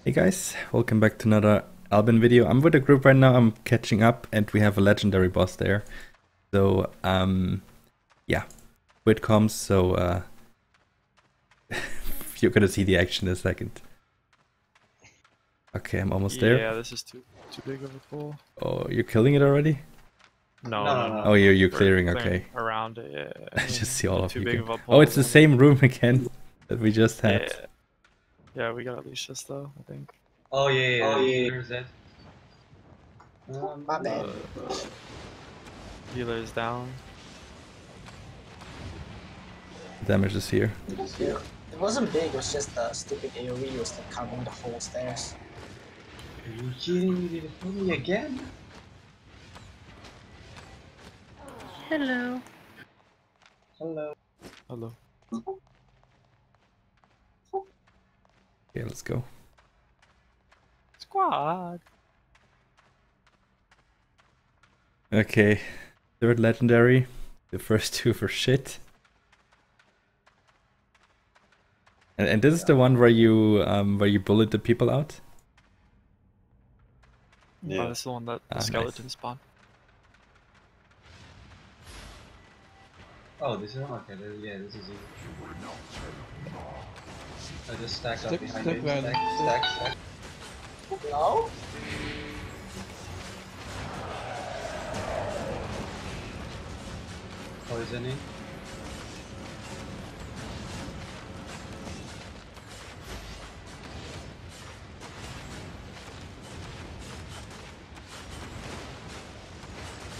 Hey guys, welcome back to another Albion video. I'm with a group right now, I'm catching up, and we have a legendary boss there. So, yeah, here it comes, so you're gonna see the action in a second. Okay, I'm almost there. Yeah, this is too big of a pull. Oh, you're killing it already? No. Oh, you're clearing, okay. Around it, yeah. I just see all of you. Too big of a pull. Oh, it's the same room again that we just had. Yeah, we gotta leash this though, I think. Oh yeah. Where's that? My bad. Healer is down. Damage is here. It wasn't big, it was just the stupid AoE was like covering the whole stairs. Are you kidding me? Did it hit me again? Hello. Hello. Hello. Okay, let's go. Squad. Okay, third legendary. The first two for shit. And this is the one where you bullet the people out? Yeah, this is the one that the skeleton spawned. Oh, this is okay. Yeah, this is easy. I just stacked up behind it. Stack. No? Poisoning.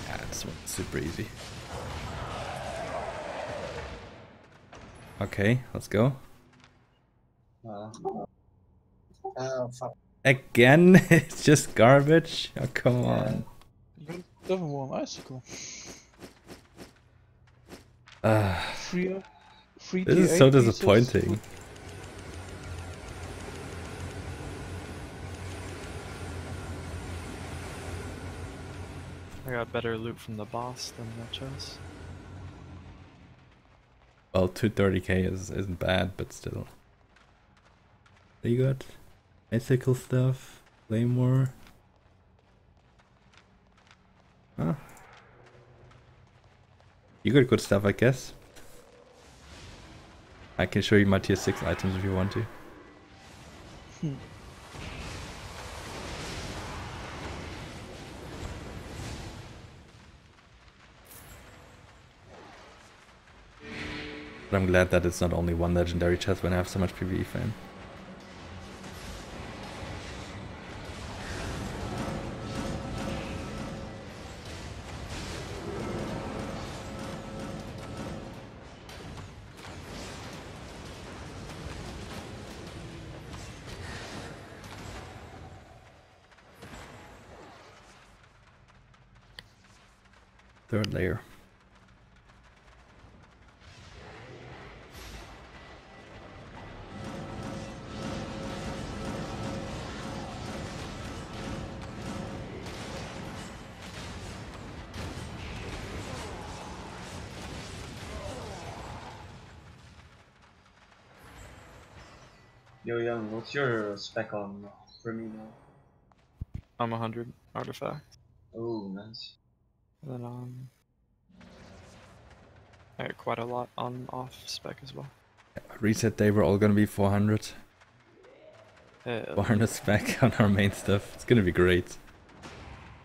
Yeah, this one's super easy. Okay, let's go. Oh, fuck. Again? It's just garbage? Oh, come on. You don't want an icicle. Free This is so disappointing. I got better loot from the boss than the chest. Well, 230k isn't bad, but still. You got ethical stuff, claymore. Huh? You got good stuff, I guess. I can show you my tier 6 items if you want to. But I'm glad that it's not only one legendary chest when I have so much PvE fame. Third layer. Yo, Young, what's your spec on for me now? I'm 100 artifact. Oh, nice. And then I got quite a lot on off spec as well. Reset day, we're all gonna be 400. Yeah, 400 spec on our main stuff. It's gonna be great.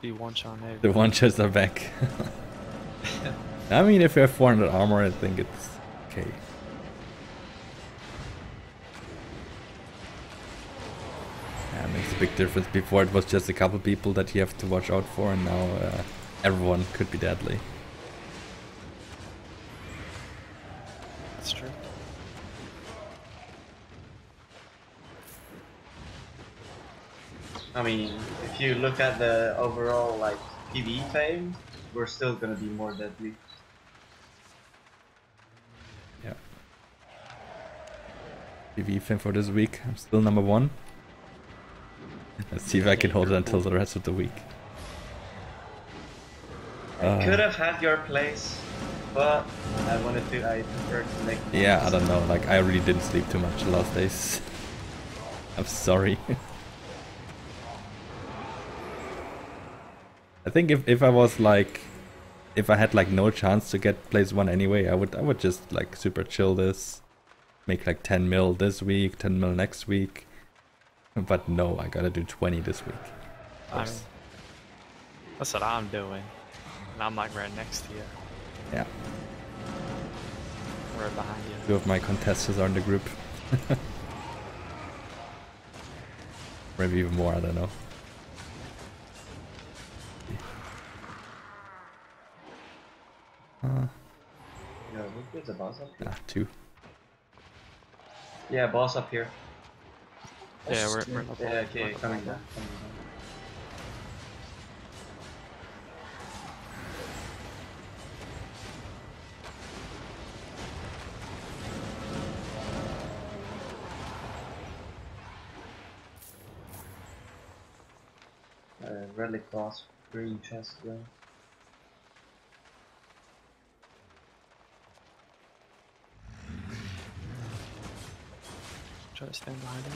be one shot egg. The one shots are back. I mean, if you have 400 armor, I think it's okay. Yeah, it makes a big difference. Before it was just a couple people that you have to watch out for, and now everyone could be deadly. That's true. I mean, if you look at the overall like PvE fame, we're still gonna be more deadly. Yeah. PvE fame for this week. I'm still number 1. Let's see if I can hold it until the rest of the week. I could have had your place, but I prefer to make. Yeah, I don't know. Like, I really didn't sleep too much the last days. I'm sorry. I think if I was like, if I had like no chance to get place 1 anyway, I would just like super chill this, make like 10 mil this week, 10 mil next week. But no, I gotta do 20 this week. I mean, that's what I'm doing. And I'm like right next to you. Yeah. Right behind you. 2 of my contestants are in the group. Maybe even more, I don't know. Yo, look, there's a boss up here. 2. Yeah, boss up here. Yeah, we're Yeah, okay, coming down. Relic boss, green chest though. Try to stand behind it.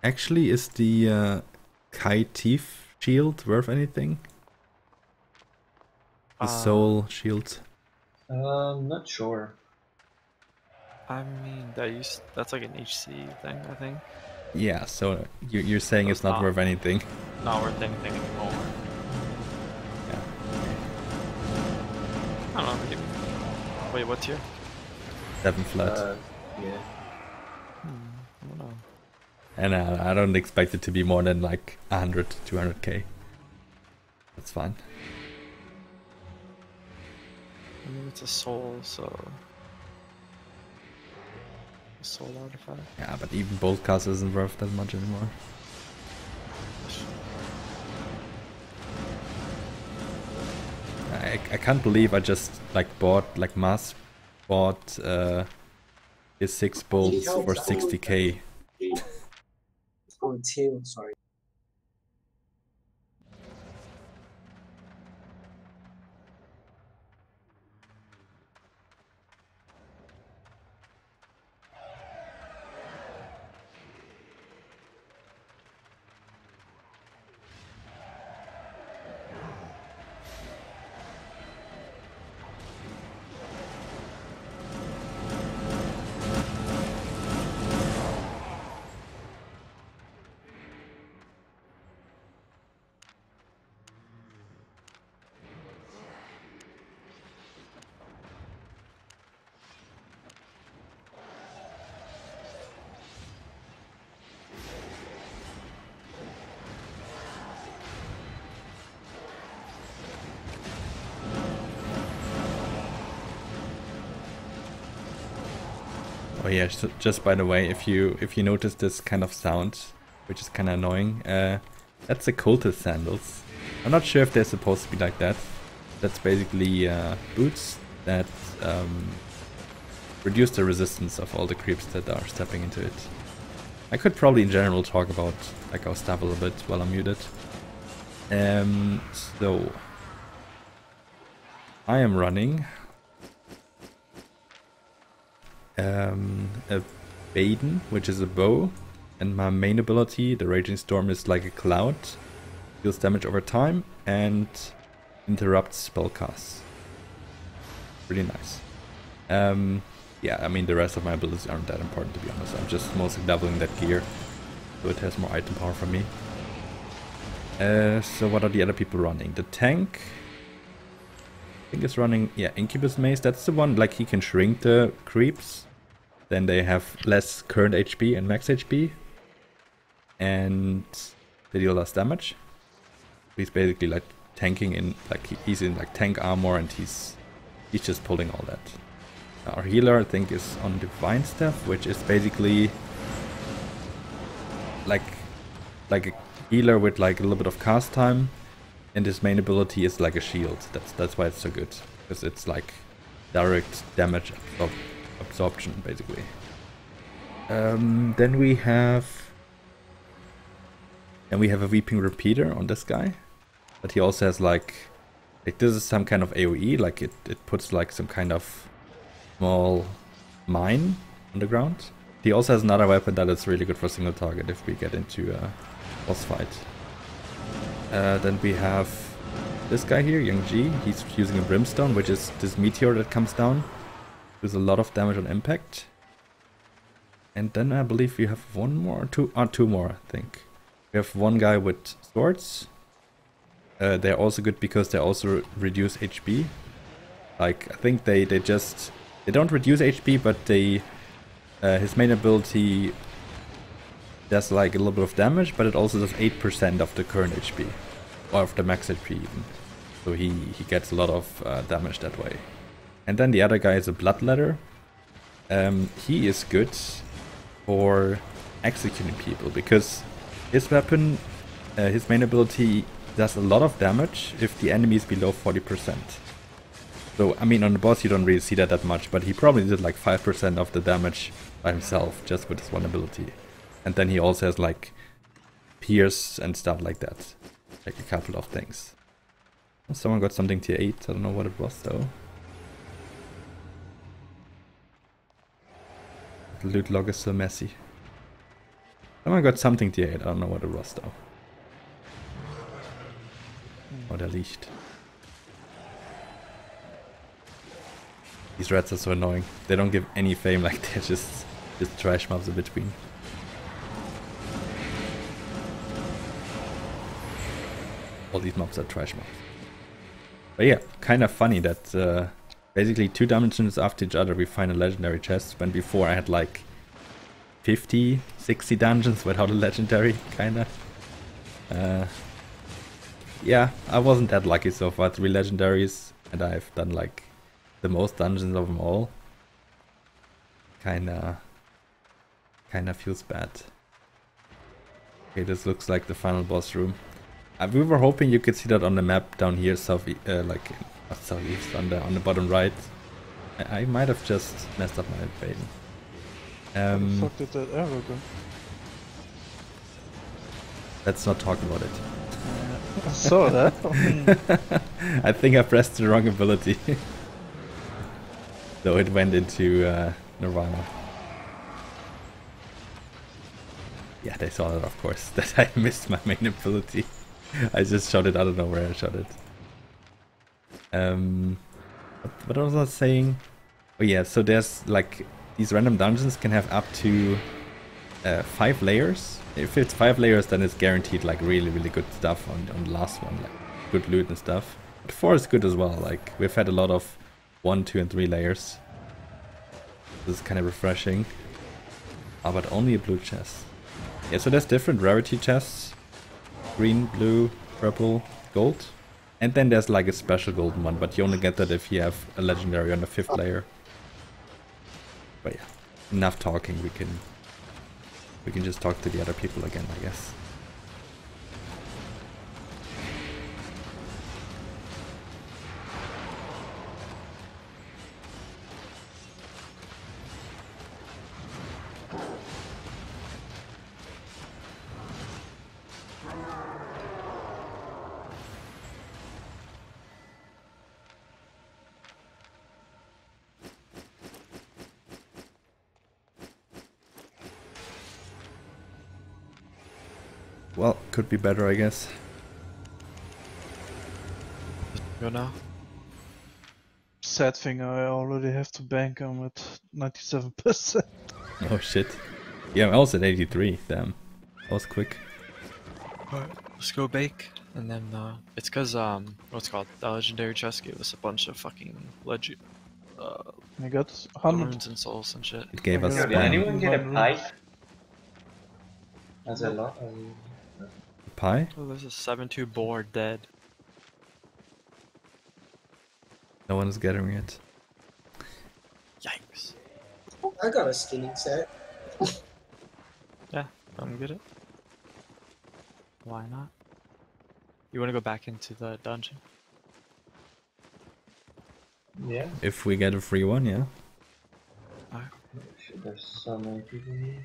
Actually, is the Kai Teeth shield worth anything? The soul shield. Not sure. I mean, that's like an HC thing, I think. Yeah, so you're saying it's not worth anything. Not worth anything anymore. Yeah. I don't know. Maybe. Wait, what's here? 7 flat. Yeah. I don't know. And I don't expect it to be more than like 100 to 200k. That's fine. I mean, it's a soul, so... A soul artifact. Yeah, but even bolt cast isn't worth that much anymore. I can't believe I just like mass bought his 6 bolts for 60k. Oh, tail, sorry. Oh yeah, just by the way, if you notice this kind of sound, which is kind of annoying, that's Occultist Sandals. I'm not sure if they're supposed to be like that. That's basically boots that reduce the resistance of all the creeps that are stepping into it. I could probably in general talk about like our stuff a little bit while I'm muted. So I am running a Baden, which is a bow, and my main ability, the Raging Storm, is like a cloud, deals damage over time and interrupts spellcasts. Pretty nice. Yeah, I mean the rest of my abilities aren't that important, to be honest. I'm just mostly leveling that gear, so it has more item power for me. So what are the other people running? The tank, I think, is running, yeah, Incubus Maze. That's the one, like, he can shrink the creeps, then they have less current HP and max HP, and they deal less damage. He's basically like tanking in, like he's in like tank armor, and he's just pulling all that. Our healer, I think, is on Divine Staff, which is basically like a healer with like a little bit of cast time, and his main ability is like a shield. That's why it's so good, because it's like direct damage absorption basically. Then we have a Weeping Repeater on this guy, but he also has like this is some kind of AoE, like it puts like some kind of small mine on the ground. He also has another weapon that is really good for single target if we get into a boss fight. Then we have this guy here, Young Ji. He's using a Brimstone, which is this meteor that comes down. Does a lot of damage on impact. And then I believe we have one more, two more, I think. We have one guy with swords. They're also good because they also reduce HP. Like, I think they don't reduce HP, but they his main ability does like a little bit of damage, but it also does 8% of the current HP, or of the max HP even. So he gets a lot of damage that way. And then the other guy is a Bloodletter. He is good for executing people because his weapon, his main ability does a lot of damage if the enemy is below 40%. So, I mean, on the boss you don't really see that much, but he probably did like 5% of the damage by himself, just with his one ability. And then he also has like Pierce and stuff like that. Like a couple of things. Someone got something tier 8, I don't know what it was though. The loot log is so messy. Someone got something tier 8, I don't know what it was though. Oh, der liegt. These rats are so annoying. They don't give any fame, like they're just trash mobs in between. All these mobs are trash mobs. But yeah, kind of funny that basically 2 dimensions after each other we find a legendary chest, when before I had like 50, 60 dungeons without a legendary, kinda. Yeah, I wasn't that lucky so far, 3 legendaries, and I've done like the most dungeons of them all. Kinda feels bad. Okay, this looks like the final boss room. We were hoping you could see that on the map down here, like not southeast, on the bottom right. I might have just messed up my baiting. Where the fuck did that arrow go? Let's not talk about it. I saw that. I think I pressed the wrong ability. So it went into Nirvana. Yeah, they saw it, of course, that I missed my main ability. I just shot it, I don't know where I shot it. What was I saying? Oh yeah, so there's like, these random dungeons can have up to 5 layers. If it's 5 layers, then it's guaranteed like really, really good stuff on the last one, like good loot and stuff. But 4 is good as well, like we've had a lot of 1, 2 and 3 layers. This is kind of refreshing. Ah, but only a blue chest. Yeah, so there's different rarity chests. Green, blue, purple, gold. And then there's like a special golden one, but you only get that if you have a legendary on the 5th layer. But yeah, enough talking, we can just talk to the other people again, I guess. Well, could be better, I guess. Go now. Sad thing, I already have to bank him at 97%. Oh shit. Yeah, I was at 83, damn. That was quick. Alright, let's go bake. And then, it's cause, what's it called? The legendary chest gave us a bunch of fucking I got 100. runes and souls and shit. It gave us Yo, did spam. anyone get a pike? That's a lot. Pie? Oh, there's a 7-2 boar dead. No one is getting it. Yikes. I got a skinning set. Yeah, I'm get it. why not? You want to go back into the dungeon? Yeah. If we get a free one, yeah. Alright. Shit, there's so many people here.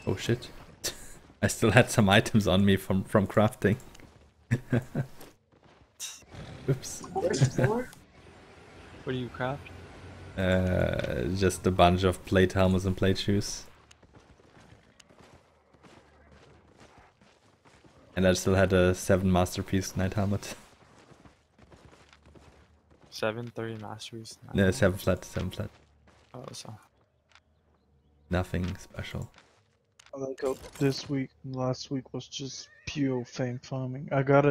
Oh shit. I still had some items on me from crafting. Oops. Where's the floor? What do you craft? Just a bunch of plate helmets and plate shoes. And I still had a 7 masterpiece knight helmet. 730 masteries. No, 7 flat, 7 flat. Oh, so. Nothing special. I got this week. Last week was just pure fame farming. I got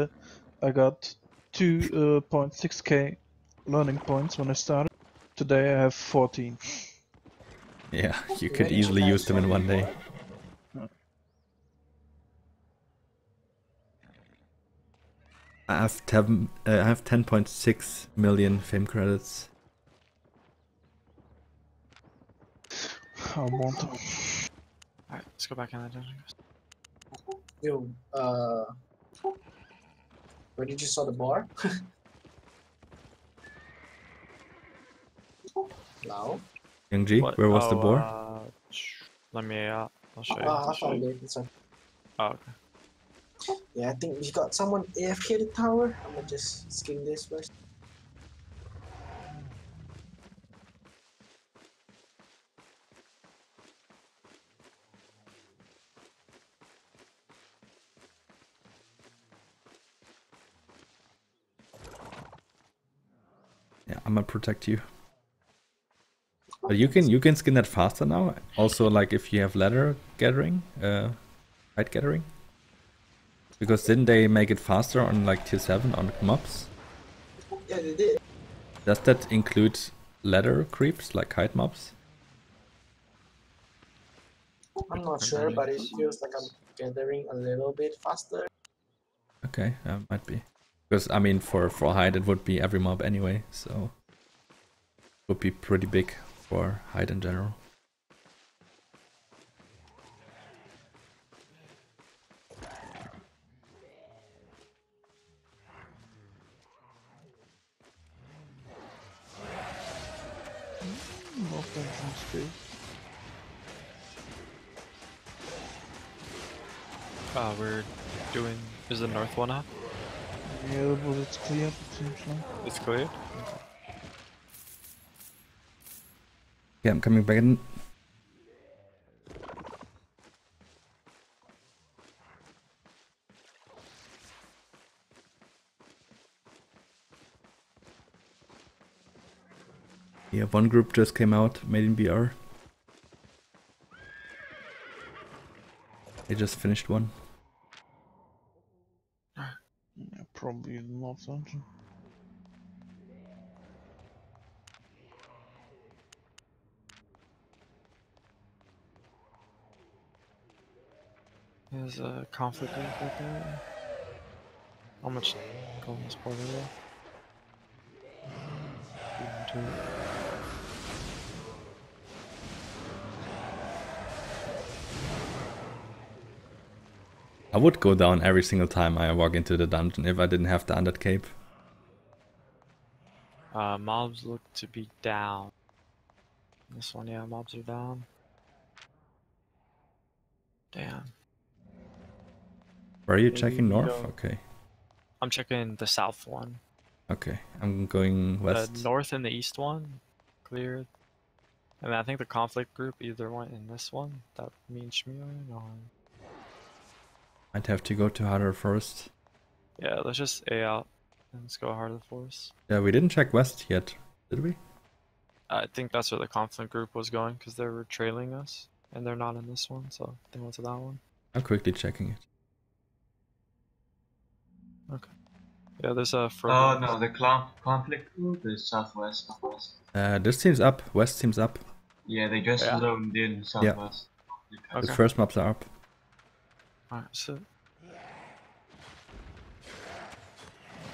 2.6k learning points when I started. Today I have 14. Yeah, you could easily use them in one day. I have 10.6 million fame credits. I want them. Alright, let's go back in the dungeon. Yo, where did you saw the bar? No. Young What? where was the boar? Let me I'll show you. I found it. It's a, Oh, okay. yeah, I think we got someone AFK the tower. I'm gonna just skin this first. Yeah, I'm gonna protect you. But you can skin that faster now. Also, like if you have ladder gathering, fight gathering. Because didn't they make it faster on like tier 7 on mobs? Yeah, they did. Does that include ladder creeps like kite mobs? I'm not sure, but it feels like I'm gathering a little bit faster. Okay, might be. Because I mean, for hide it would be every mob anyway, so it would be pretty big for hide in general. More dungeon space. We're doing. Is the north one up? Yeah, but it's clear. It seems like. It's cleared? Yeah, I'm coming back in. Yeah, one group just came out, made in BR. They just finished one. Yeah, probably in the north dungeon. There's a conflict group right there. How much gold is part of there? 2. I would go down every single time I walk into the dungeon if I didn't have the undead cape. Mobs look to be down. This one, yeah, mobs are down. Damn. Where are you Maybe checking we north? go- Okay. I'm checking the south one. Okay, I'm going west. The north and the east one, cleared. And then I think the conflict group either went in this one, that means Shmuel, or... I'd have to go to harder first. Yeah, let's just A out and let's go harder for us. Yeah, we didn't check west yet, did we? I think that's where the conflict group was going because they were trailing us, and they're not in this one, so they went to that one. I'm quickly checking it. Okay. Yeah, there's a. Oh no, the conflict group is southwest of west. This seems up. West seems up. Yeah, they just Yeah. loaned in southwest. Okay. The first maps are up. Alright, so.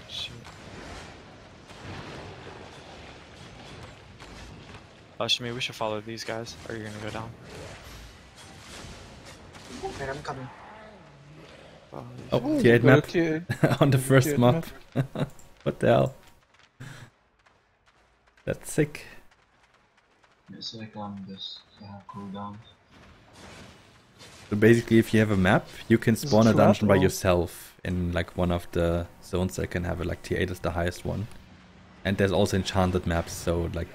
Shoot. Shmi, we should follow these guys, or you're gonna go down. Wait, I'm coming. Follow these Oh, guys. T8 map T8. on the first T8 map. What the hell? That's sick. It's like on this cooldown. So basically, if you have a map, you can it spawn a flat dungeon by or- yourself in like one of the zones that can have it. Like T8 is the highest one, and there's also enchanted maps. So like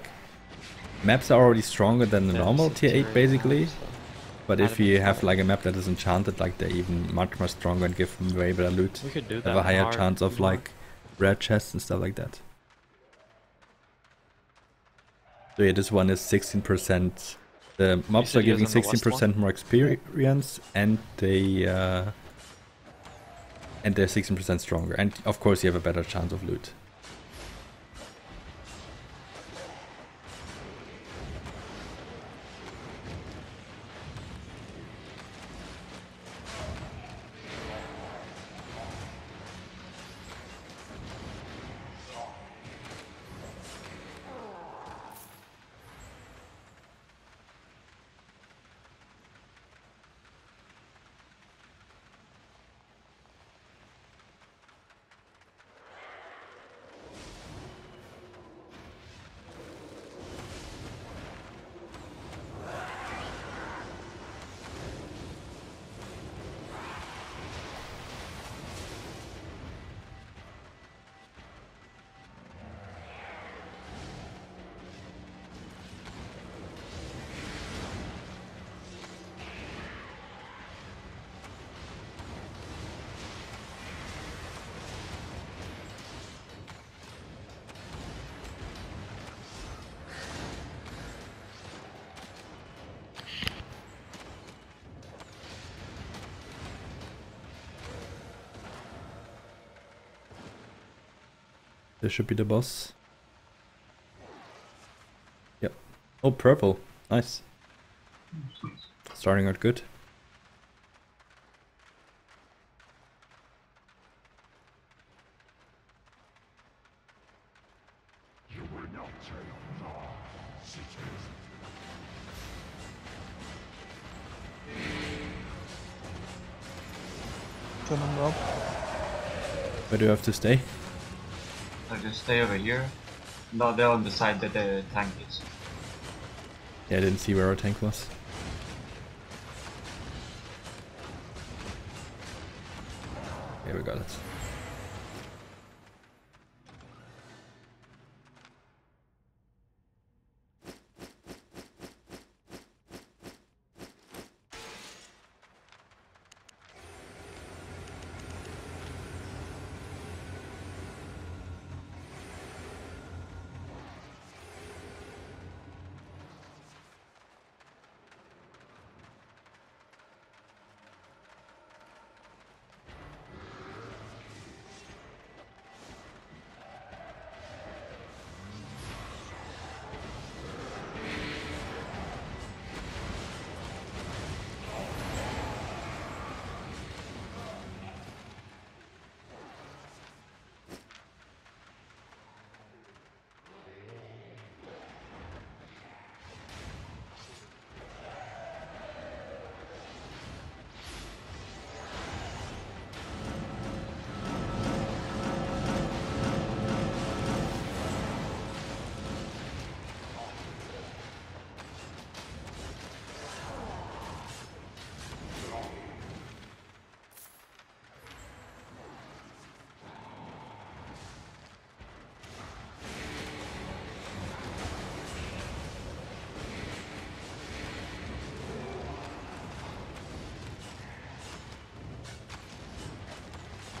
maps are already stronger than the Yeah, normal it's a T8 tier basically. eight map, so. But I'd if have been you have fine. like a map that is enchanted, like they're even much more stronger and give way better loot. We could do that. Have a higher hard chance if of you want. like rare chests and stuff like that. So yeah, this one is 16%. The mobs said are he was giving on the west 16% more experience, and they're 16% stronger. And of course, you have a better chance of loot. This should be the boss. Yep. Oh, purple. Nice. Starting out good. Turn them up. Where do I have to stay? So just stay over here. No, they're on the side that the tank is. Yeah, I didn't see where our tank was. Okay, we got it.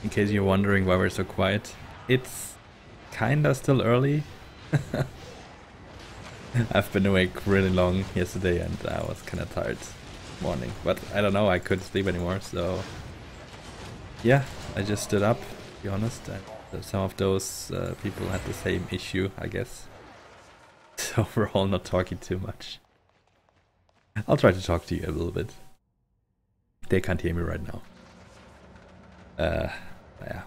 In case you're wondering why we're so quiet, it's kinda still early. I've been awake really long yesterday and I was kinda tired morning, but I don't know, I couldn't sleep anymore, so yeah, I just stood up, to be honest, and some of those people had the same issue, I guess. So we're all not talking too much. I'll try to talk to you a little bit. They can't hear me right now. Yeah,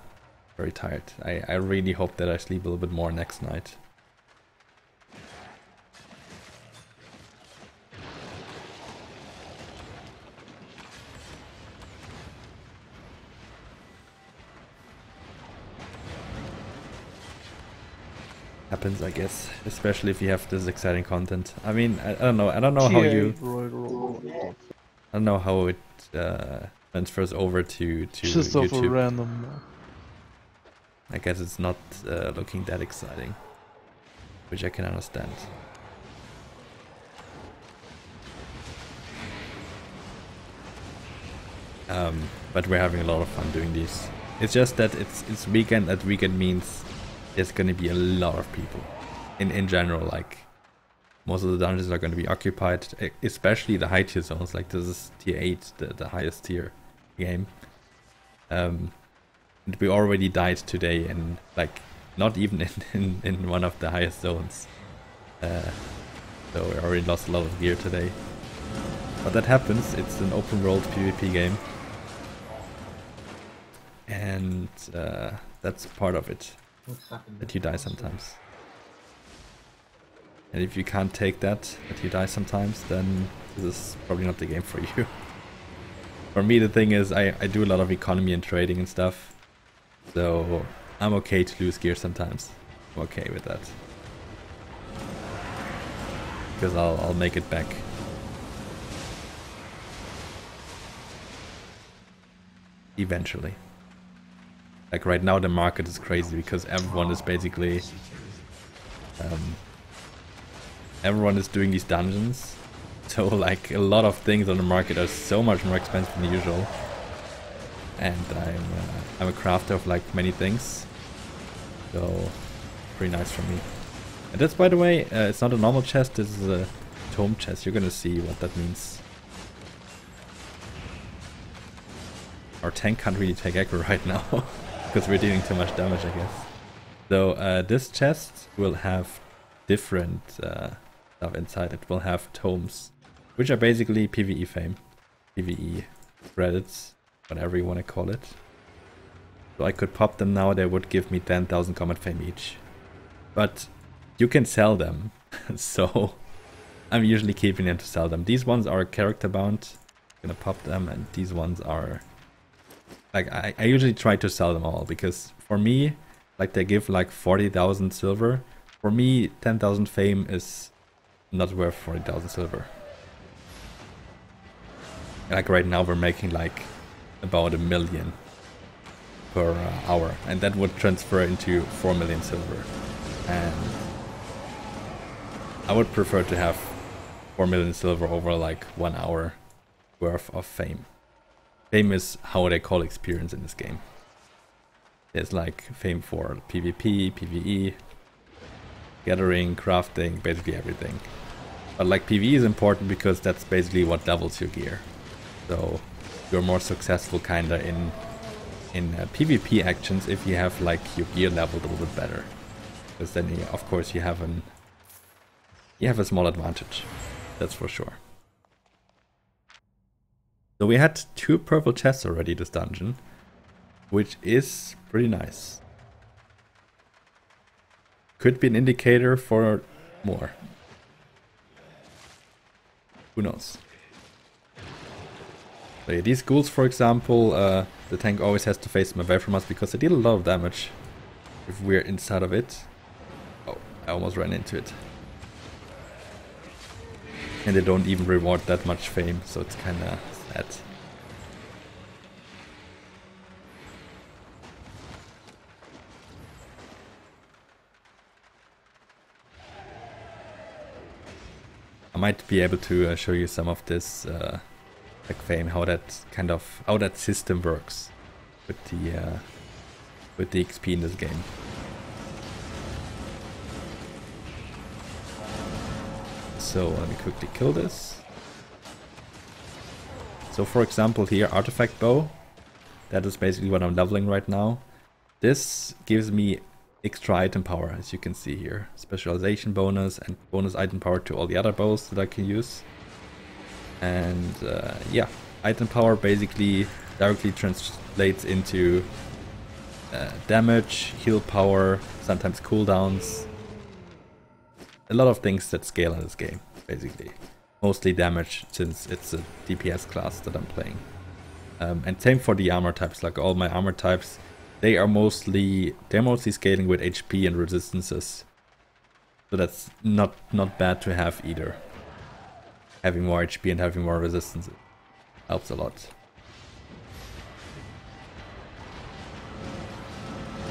very tired. I really hope that I sleep a little bit more next night. Happens, I guess, especially if you have this exciting content. I mean, I don't know. I don't know how you. I don't know how it transfers over to Just off a YouTube. random. I guess it's not looking that exciting, which I can understand. But we're having a lot of fun doing these. It's just that it's weekend. That weekend means there's gonna be a lot of people. In general, like most of the dungeons are gonna be occupied, especially the high tier zones. Like this is tier 8, the highest tier game. And we already died today, and like not even in one of the highest zones. So we already lost a lot of gear today. But that happens. It's an open world PvP game. And that's part of it, that you die sometimes. And if you can't take that you die sometimes, then this is probably not the game for you. For me, the thing is, I do a lot of economy and trading and stuff, so I'm okay to lose gear sometimes. I'm okay with that, because I'll make it back. Eventually. Like right now the market is crazy because everyone is basically everyone is doing these dungeons, so like a lot of things on the market are so much more expensive than usual, and I'm a crafter of like many things, so pretty nice for me. And that's, by the way, it's not a normal chest, this is a Tome Chest. You're gonna see what that means. Our tank can't really take aggro right now because we're dealing too much damage, I guess. So this chest will have different stuff inside. It will have tomes, which are basically PvE fame, PvE credits, whatever you want to call it. So I could pop them now, they would give me 10,000 combat fame each. But you can sell them, so I'm usually keeping them to sell them. These ones are character bound, I'm gonna pop them, and these ones are... Like, I usually try to sell them all, because for me, like, they give like 40,000 silver. For me, 10,000 fame is not worth 40,000 silver. Like right now we're making like about 1 million per hour, and that would transfer into 4 million silver. And I would prefer to have 4 million silver over like 1 hour worth of fame. Fame is how they call experience in this game. There's like fame for PvP, PvE, gathering, crafting, basically everything. But like PvE is important because that's basically what levels your gear. So you're more successful kinda in PvP actions if you have like your gear leveled a little bit better. Because then of course you have a small advantage. That's for sure. So we had 2 purple chests already this dungeon, which is pretty nice. Could be an indicator for more. Who knows? So yeah, these ghouls, for example, the tank always has to face them away from us because they deal a lot of damage if we're inside of it. Oh, I almost ran into it. And they don't even reward that much fame, so it's kinda sad. I might be able to show you some of this like fame, how that system works with the XP in this game. So let me quickly kill this. So for example here, artifact bow, that is basically what I'm leveling right now. This gives me extra item power, as you can see here. Specialization bonus and bonus item power to all the other bows that I can use. And yeah, item power basically directly translates into damage, heal power, sometimes cooldowns. A lot of things that scale in this game, basically. Mostly damage, since it's a DPS class that I'm playing. And same for the armor types, like all my armor types, they're mostly scaling with HP and resistances. So that's not bad to have either. Having more HP and having more resistance helps a lot.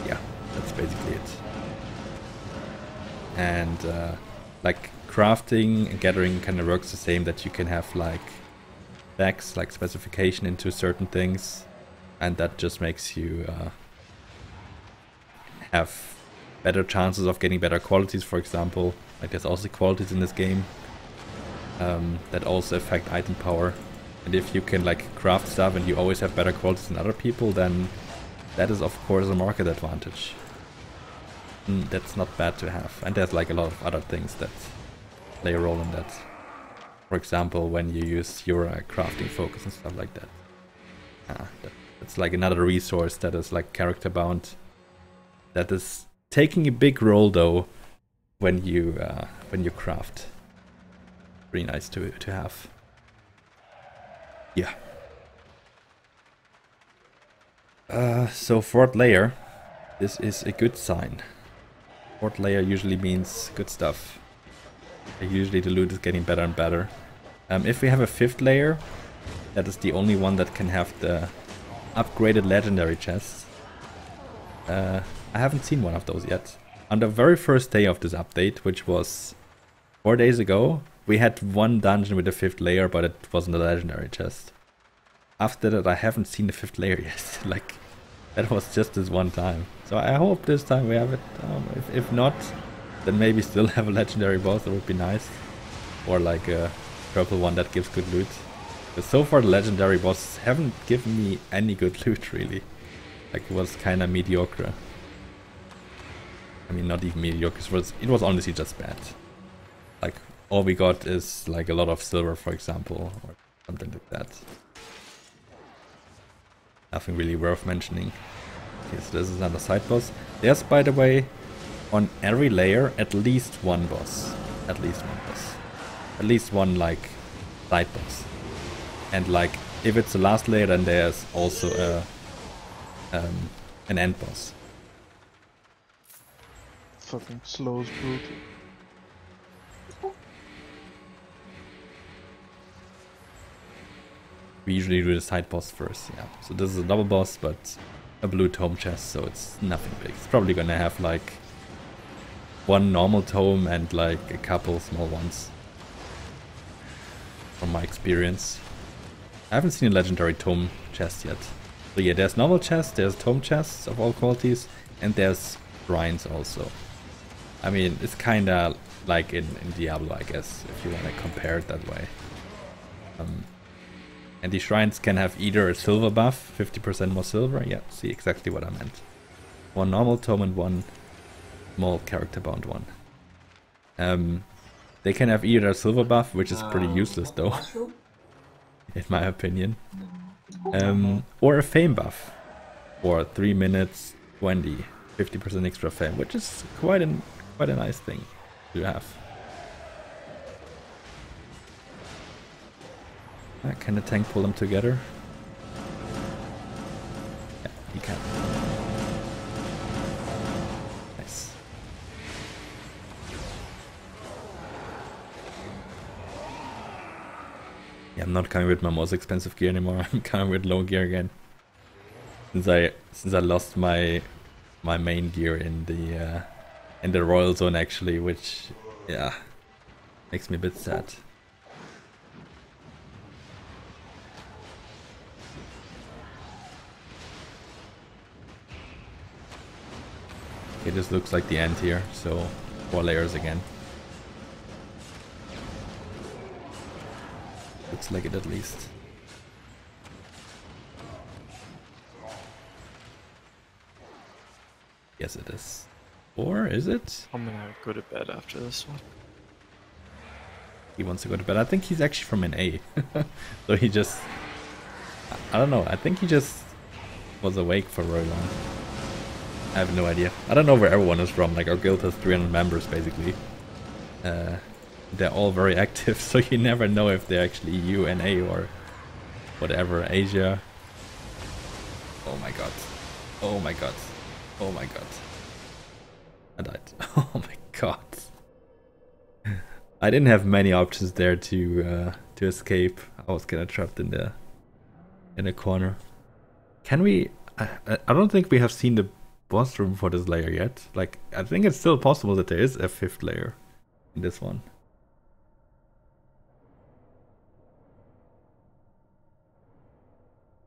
Yeah, that's basically it. And like crafting and gathering kind of works the same, that you can have like specs, like specification into certain things, and that just makes you have better chances of getting better qualities, for example. Like there's also qualities in this game that also affect item power. And if you can like craft stuff and you always have better qualities than other people, then that is of course a market advantage. That's not bad to have. And there's like a lot of other things that play a role in that. For example, when you use your crafting focus and stuff like that. That's like another resource that is like character bound. That is taking a big role though when you craft. Pretty nice to have. Yeah. So 4th layer, this is a good sign. 4th layer usually means good stuff. Usually the loot is getting better and better. If we have a 5th layer, that is the only one that can have the upgraded legendary chests. I haven't seen one of those yet. On the very first day of this update, which was 4 days ago, we had one dungeon with the 5th layer, but it wasn't a legendary chest. After that, I haven't seen the 5th layer yet. Like, that was just this one time. So I hope this time we have it. If not, then maybe still have a legendary boss. That would be nice. Or like a purple one that gives good loot. But so far the legendary bosses haven't given me any good loot, really. Like, it was kind of mediocre. I mean, not even mediocre. It was honestly just bad. Like, all we got is like a lot of silver, for example, or something like that. Nothing really worth mentioning. Okay, so this is another side boss. There's, by the way, on every layer, at least one boss. At least one boss. At least one, like, side boss. And, like, if it's the last layer, then there's also an end boss. Fucking slow as brutal. We usually do the side boss first, yeah. So this is a double boss, but a blue tome chest, so it's nothing big. It's probably gonna have like one normal tome and like a couple small ones. From my experience. I haven't seen a legendary tome chest yet. So yeah, there's normal chests, there's tome chests of all qualities, and there's shrines also. I mean, it's kinda like in Diablo, I guess, if you wanna compare it that way. And the shrines can have either a silver buff, 50% more silver. Yeah, see exactly what I meant. One normal tome and one small character bound one. They can have either a silver buff, which is pretty useless though, in my opinion. Or a fame buff. For 3 minutes 20, 50% extra fame, which is quite a nice thing to have. Can the tank pull them together? Yeah, he can. Nice. Yeah, I'm not coming with my most expensive gear anymore. I'm coming with low gear again. Since I lost my main gear in the royal zone actually, which yeah makes me a bit sad. Okay, this looks like the end here, so 4 layers again. Looks like it at least. Yes, it is. Or is it? I'm gonna go to bed after this one. He wants to go to bed. I think he's actually from an A. So he just I don't know. I think he just was awake for very long. I have no idea. I don't know where everyone is from. Like, our guild has 300 members, basically. They're all very active, so you never know if they're actually UNA or whatever, Asia. Oh my god. Oh my god. Oh my god. I died. Oh my god. I didn't have many options there to escape. I was kind of trapped in the corner. Can we? I don't think we have seen the boss room for this layer yet. Like, I think it's still possible that there is a 5th layer in this one.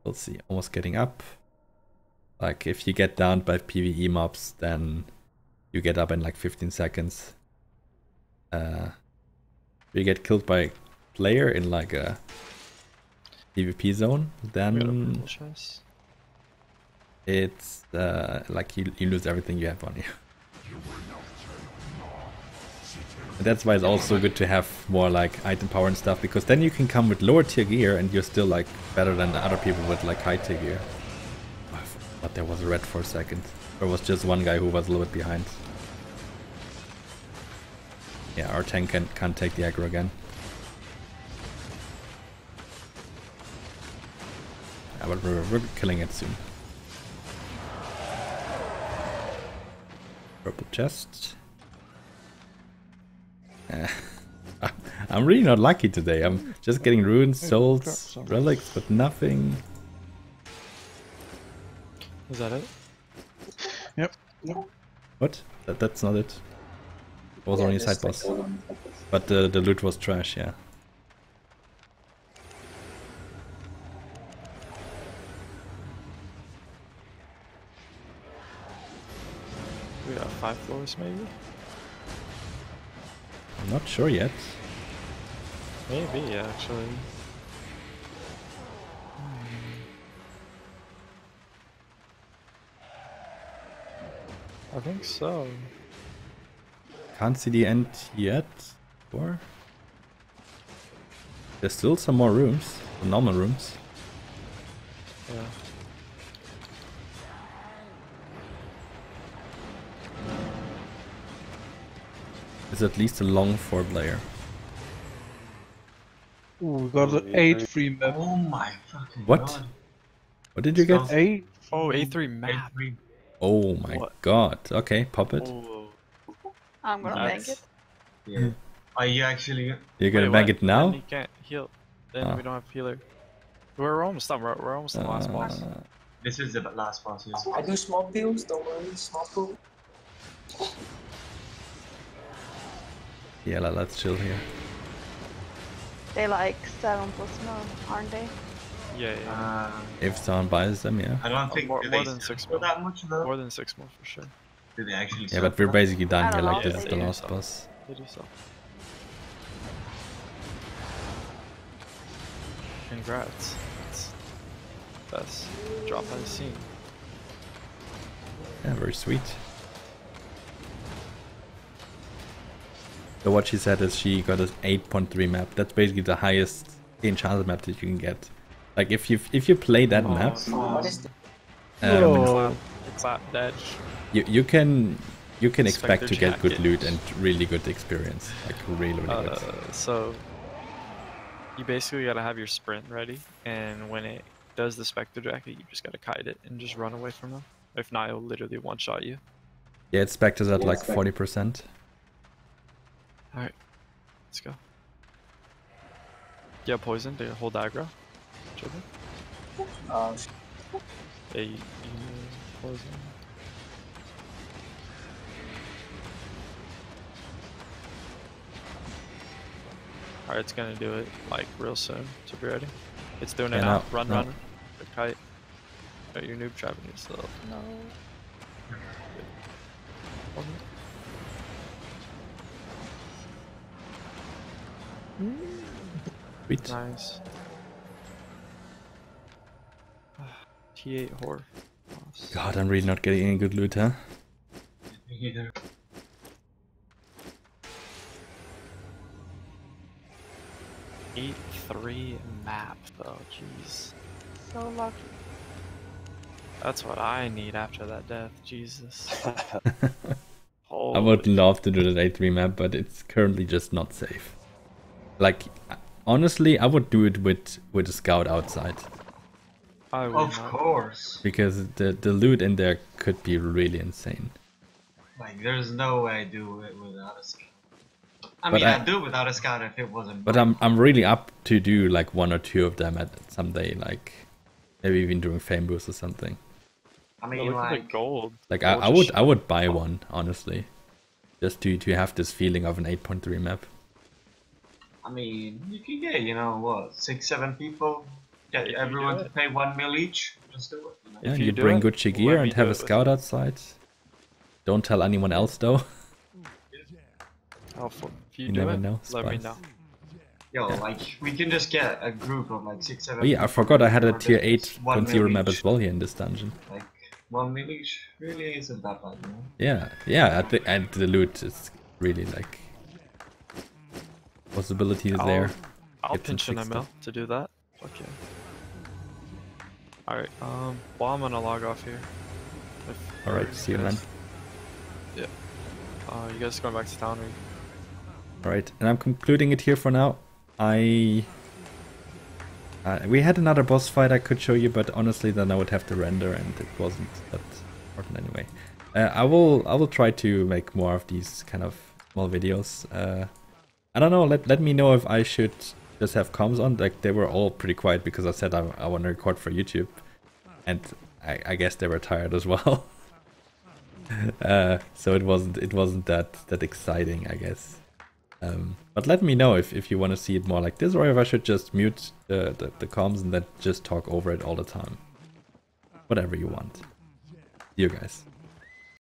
We'll see. Almost getting up. Like, if you get downed by PvE mobs, then you get up in like 15 seconds. If you get killed by a player in like a PvP zone, then it's like you lose everything you have on you. And that's why it's also good to have more like item power and stuff, because then you can come with lower tier gear and you're still like better than the other people with like high tier gear. But there was a red for a second. There was just one guy who was a little bit behind. Yeah, our tank can't take the aggro again. Yeah, but we're killing it soon. Purple chest. I'm really not lucky today. I'm just getting runes, souls, relics, but nothing. Is that it? Yep. What? That's not it. It was only a side boss. But the loot was trash, yeah. We got 5 floors maybe? I'm not sure yet. Maybe actually. I think so. Can't see the end yet. Or there's still some more rooms, normal rooms. Yeah. There's at least a long 4th layer. Ooh, we got an 8 free map. Oh my fucking What? god. What did you get? 8? Oh, A3 map. A3. Oh my god. Okay, pop it. Oh, I'm gonna bank it. Yeah. Are you actually? You're gonna wait, bag what? it now? Then you can't heal. Then Oh. we don't have healer. We're almost done. We're almost the last boss. This is the last boss. Yes. I do small pills, don't worry, small pill. Yeah, let's chill here. They like 7+9, aren't they? Yeah, yeah. If someone buys them, yeah. I don't think more do they than sell 6 for mil. that much though. More than 6 more for sure. Do they actually? Yeah, sell but we're for basically I done here, don't like know. this is the Yeah, last so. boss. They do so. Congrats. It's best drop I've seen. Yeah, very sweet. So what she said is she got an 8.3 map. That's basically the highest enchanted map that you can get. Like if you play that map, What is the Oh. Clap dead. you can expect Spectre to get good jacket. loot and really good experience. Like really good. So you basically gotta have your sprint ready, and when it does the Spectre jacket, you just gotta kite it and just run away from them. If not, it'll literally one-shot you. Yeah, it specters at Yeah, like Spectre. 40%. Alright, let's go. Yeah, poison, they hold aggro. Children. Yeah, you poison. Alright, it's gonna do it like real soon, so be ready. It's doing it Yeah, now. no, Run, no. run. The kite. Oh, you're noob trapping yourself. No. Okay. Sweet. Nice. T8 whore. Boss. God, I'm really not getting any good loot, huh? either? 8-3 map though, jeez. So lucky. That's what I need after that death. Jesus. I would love to do that A3 map, but it's currently just not safe. Like, honestly, I would do it with a scout outside. I would Of not. course. Because the loot in there could be really insane. Like, there's no way I do it without a scout. But I'd do it without a scout if it wasn't. But I'm really up to do like 1 or 2 of them at someday, like maybe even doing fame boost or something. I But mean, look at the like, gold. Like Gold I just would buy one, honestly, just to have this feeling of an 8.3 map. I mean, you can get, you know, what, 6-7 people, get If you everyone do to it. pay 1 mil each. Just do it. You know? Yeah, If and you you do bring it, good let gear me and do have it a with scout you. outside. Don't tell anyone else though. If you You do never it, know, let me spice. know. Yo, like, we can just get a group of like 6-7 Oh yeah, I people forgot I had a or tier just 1 mil 8.0 map each. as well here in this dungeon. Like, 1 mil each really isn't that bad, you know? Yeah, and the loot is really like possibilities there. I'll Get some pinch in a sick mill stuff. to do that. Okay. Alright, well I'm gonna log off here. Alright, see you man. Yeah. You guys going back to town or? Alright, and I'm concluding it here for now. We had another boss fight I could show you, but honestly then I would have to render and it wasn't that important anyway. I will try to make more of these kind of small videos. I don't know, let me know if I should just have comms on. Like, they were all pretty quiet because I said I want to record for YouTube. And I guess they were tired as well. So it wasn't that exciting, I guess. But let me know if you want to see it more like this, or if I should just mute the comms and then just talk over it all the time. Whatever you want. See you guys.